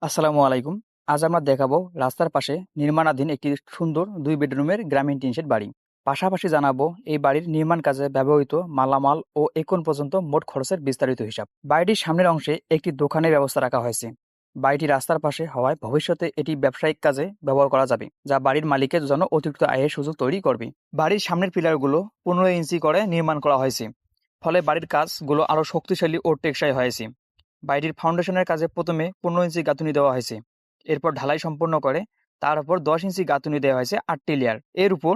আসসালামু আলাইকুম। আজ আমরা দেখাবো রাস্তার পাশে নির্মাণাধীন একটি সুন্দর ২ বেডরুমের গ্রামীণ টিন শেড বাড়ি। পাশাপাশি জানাবো এই বাড়ির নির্মাণ কাজে ব্যবহৃত মালামাল ও এখন পর্যন্ত মোট খরচের বিস্তারিত হিসাব। বাড়িটির সামনের অংশে একটি দোকানের ব্যবস্থা রাখা হয়েছে। বাড়িটি রাস্তার পাশে হওয়ায় ভবিষ্যতে এটি ব্যবসায়িক কাজে ব্যবহার করা যাবে, যা বাড়ির মালিকের জন্য অতিরিক্ত আয়ের সুযোগ তৈরি করবে। বাড়ির সামনের পিলারগুলো ১৫ ইঞ্চি করে নির্মাণ করা হয়েছে, ফলে বাড়ির কাজগুলো আরও শক্তিশালী ও টেকসই হয়েছে। বাড়িটির ফাউন্ডেশনের কাজে প্রথমে ১৫ ইঞ্চি গাঁথুনি দেওয়া হয়েছে। এরপর ঢালাই সম্পন্ন করে তার উপর ১০ ইঞ্চি গাঁথুনি দেওয়া হয়েছে ৮টি লেয়ার। এর উপর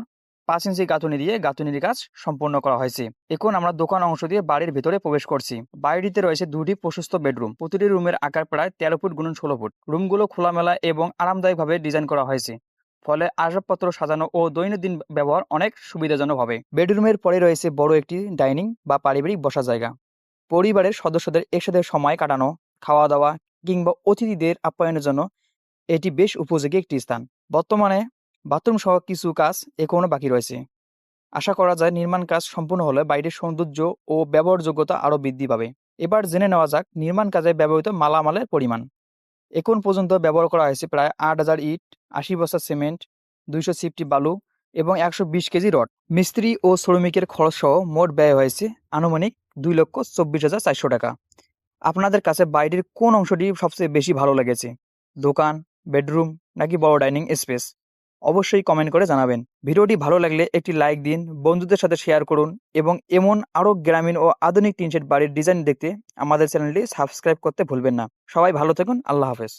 ৫ ইঞ্চি গাঁথুনি দিয়ে গাঁথুনির কাজ সম্পন্ন করা হয়েছে। এখন আমরা দোকান অংশ দিয়ে বাড়ির ভেতরে প্রবেশ করছি। বাড়িটিতে রয়েছে ২টি প্রশস্ত বেডরুম। প্রতিটি রুমের আকার প্রায় ১৩ ফুট গুণন ১৬ ফুট। রুমগুলো খোলামেলা এবং আরামদায়কভাবে ডিজাইন করা হয়েছে, ফলে আসবাবপত্র সাজানো ও দৈনন্দিন ব্যবহার অনেক সুবিধাজনক হবে। বেডরুমের পরে রয়েছে বড় একটি ডাইনিং বা পারিবারিক বসার জায়গা। পরিবারের সদস্যদের একসাথে সময় কাটানো, খাওয়া-দাওয়া কিংবা অতিথিদের আপ্যায়নের জন্য এটি বেশ উপযোগী একটি স্থান। বর্তমানে বাথরুম সহ কিছু কাজ এখনো বাকি রয়েছে। আশা করা যায় নির্মাণ কাজ সম্পূর্ণ হলে বাড়িটির সৌন্দর্য ও ব্যবহারযোগ্যতা আরও বৃদ্ধি পাবে। এবার জেনে নেওয়া যাক নির্মাণ কাজে ব্যবহৃত মালামালের পরিমাণ। এখন পর্যন্ত ব্যবহার করা হয়েছে প্রায় ৮,০০০ ইট, ৮০ বস্তা সিমেন্ট, ২৬০ বালু এবং ১২০ কেজি রড। মিস্ত্রি ও শ্রমিকের খরচ সহ মোট ব্যয় হয়েছে আনুমানিক ২,২৪,৪০০ টাকা। আপনাদের কাছে বাড়িটির কোন অংশটি সবচেয়ে বেশি ভালো লেগেছে? দোকান, বেডরুম নাকি বড় ডাইনিং স্পেস? অবশ্যই কমেন্ট করে জানাবেন। ভিডিওটি ভালো লাগলে একটি লাইক দিন, বন্ধুদের সাথে শেয়ার করুন এবং এমন আরও গ্রামীণ ও আধুনিক টিন শেড বাড়ির ডিজাইন দেখতে আমাদের চ্যানেলটি সাবস্ক্রাইব করতে ভুলবেন না। সবাই ভালো থাকুন। আল্লাহ হাফেজ।